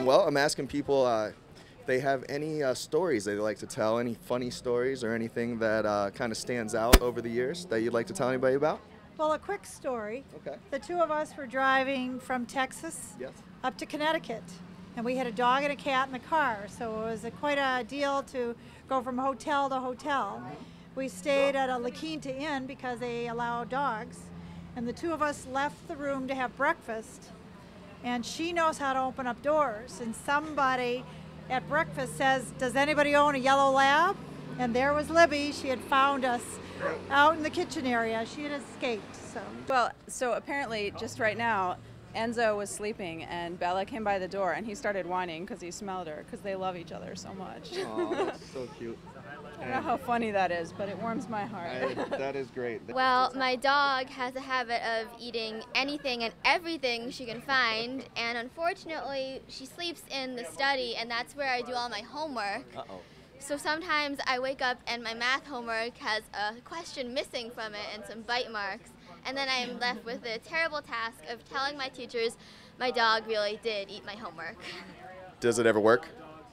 Well, I'm asking people if they have any stories they'd like to tell, any funny stories or anything that kind of stands out over the years that you'd like to tell anybody about. Well, a quick story. Okay. The two of us were driving from Texas up to Connecticut, and we had a dog and a cat in the car, so it was quite a deal to go from hotel to hotel. We stayed at a La Quinta Inn because they allow dogs, and the two of us left the room to have breakfast, and she knows how to open up doors, and somebody at breakfast says, "Does anybody own a yellow lab?" And there was Libby. She had found us out in the kitchen area. She had escaped. So apparently just right now, Enzo was sleeping and Bella came by the door and he started whining because he smelled her because they love each other so much. Oh, that's so cute. I don't know how funny that is, but it warms my heart. That is great. Well, my dog has a habit of eating anything and everything she can find, and unfortunately she sleeps in the study, and that's where I do all my homework. Uh-oh. So sometimes I wake up and my math homework has a question missing from it and some bite marks, and then I am left with the terrible task of telling my teachers my dog really did eat my homework. Does it ever work?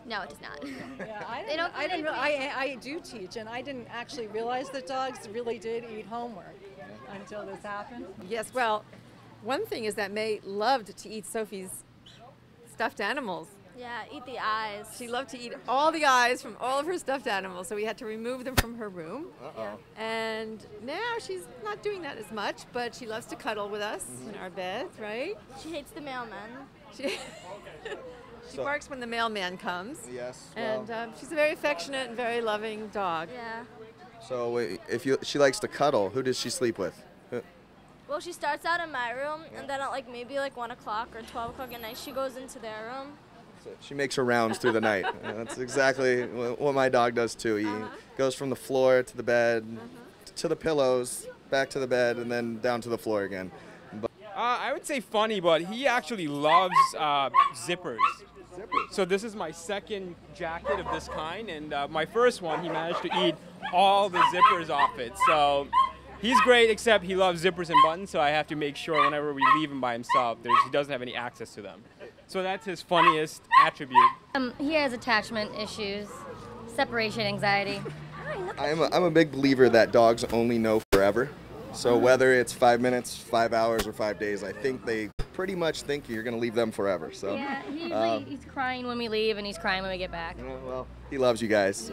No, it does not. Yeah, I do teach, and I didn't actually realize that dogs really did eat homework until this happened. Yes, well, one thing is that May loved to eat Sophie's stuffed animals. Yeah, eat the eyes. She loved to eat all the eyes from all of her stuffed animals, so we had to remove them from her room. Uh-oh. And now she's not doing that as much, but she loves to cuddle with us in our beds, right? She hates the mailman. She barks when the mailman comes. Yes. And she's a very affectionate and very loving dog. Yeah. So if she likes to cuddle, who does she sleep with? Well, she starts out in my room, and then at maybe 1 o'clock or 12 o'clock at night, she goes into their room. So she makes her rounds through the night. That's exactly what my dog does too. He goes from the floor to the bed, to the pillows, back to the bed, and then down to the floor again. I would say funny, but he actually loves zippers. So this is my second jacket of this kind, and my first one, he managed to eat all the zippers off it. So he's great, except he loves zippers and buttons, so I have to make sure whenever we leave him by himself, he doesn't have any access to them. So that's his funniest attribute. He has attachment issues, separation anxiety. I'm a big believer that dogs only know forever. So whether it's 5 minutes, 5 hours, or 5 days, I think they pretty much think you're going to leave them forever. So Yeah, he's crying when we leave and he's crying when we get back. Well, he loves you guys.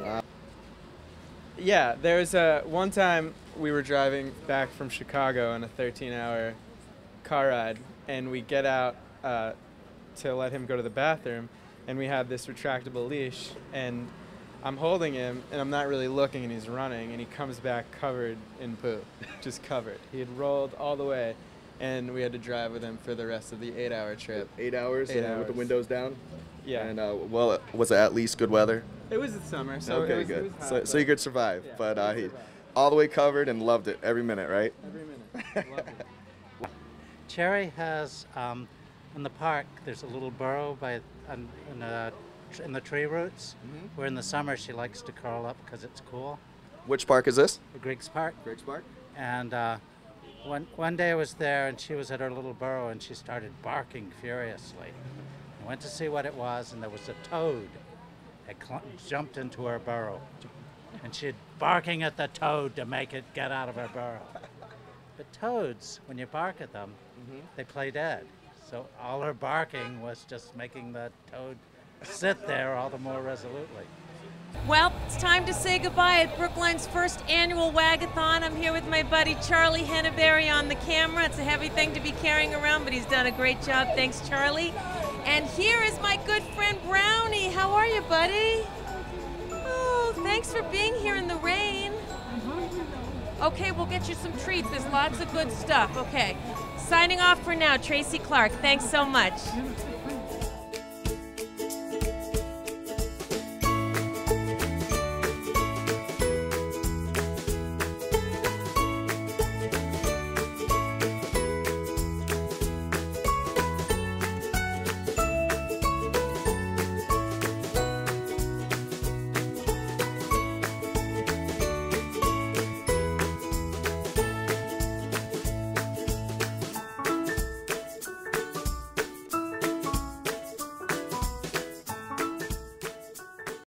Yeah, there's one time we were driving back from Chicago on a 13-hour car ride, and we get out to let him go to the bathroom, and we had this retractable leash, and I'm holding him, and I'm not really looking, and he's running, and he comes back covered in poo, just covered. He had rolled all the way, and we had to drive with him for the rest of the 8-hour trip. 8 hours, 8 hours. With the windows down? Yeah. And well, was it at least good weather? It was the summer, so okay, it was good. hot, So you could survive, yeah, but he all the way covered and loved it every minute, right? Every minute. Loved it. Cherry has, in the park, there's a little burrow in the tree roots, where in the summer she likes to curl up because it's cool. Which park is this? The Griggs Park. Griggs Park. And one day I was there, and she was at her little burrow, and she started barking furiously. I went to see what it was, and there was a toad that jumped into her burrow. And she'd barking at the toad to make it get out of her burrow. But toads, when you bark at them, they play dead. So all her barking was just making the toad sit there all the more resolutely. Well, it's time to say goodbye at Brookline's first annual Wagathon. I'm here with my buddy Charlie Henneberry on the camera. It's a heavy thing to be carrying around, but he's done a great job. Thanks, Charlie. And here is my good friend Brownie. How are you, buddy? Oh, thanks for being here in the rain. Okay, we'll get you some treats. There's lots of good stuff. Okay. Signing off for now, Tracy Clark. Thanks so much.